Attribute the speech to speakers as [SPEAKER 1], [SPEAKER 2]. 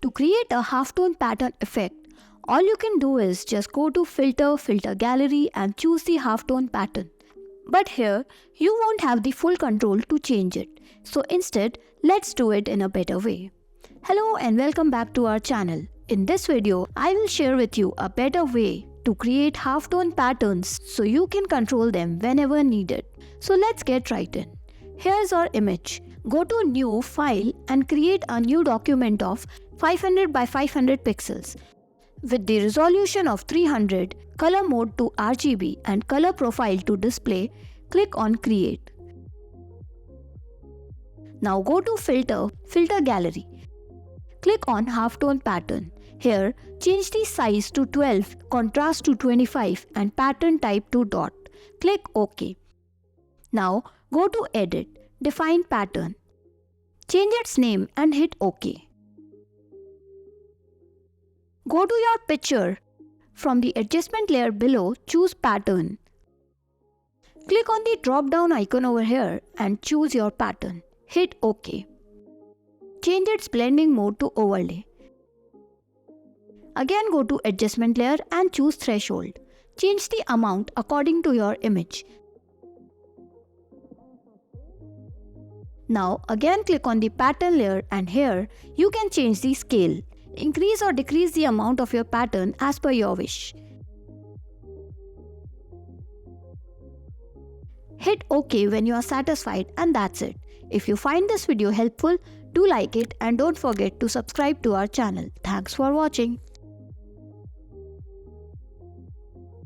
[SPEAKER 1] To create a halftone pattern effect, all you can do is just go to Filter Gallery and choose the halftone pattern. But here, you won't have the full control to change it. So instead, let's do it in a better way. Hello and welcome back to our channel. In this video, I will share with you a better way to create halftone patterns so you can control them whenever needed. So let's get right in. Here's our image. Go to New File and create a new document of 500 by 500 pixels. With the resolution of 300, color mode to RGB and color profile to display, click on Create. Now go to Filter Gallery. Click on Halftone Pattern. Here, change the size to 12, contrast to 25 and pattern type to dot. Click OK. Now go to Edit, Define Pattern. Change its name and hit OK. Go to your picture. From the adjustment layer below, choose Pattern. Click on the drop-down icon over here and choose your pattern. Hit OK. Change its blending mode to Overlay. Again go to adjustment layer and choose Threshold. Change the amount according to your image. Now again click on the pattern layer and here you can change the scale. Increase or decrease the amount of your pattern as per your wish. Hit OK when you are satisfied and that's it. If you find this video helpful, do like it and don't forget to subscribe to our channel. Thanks for watching.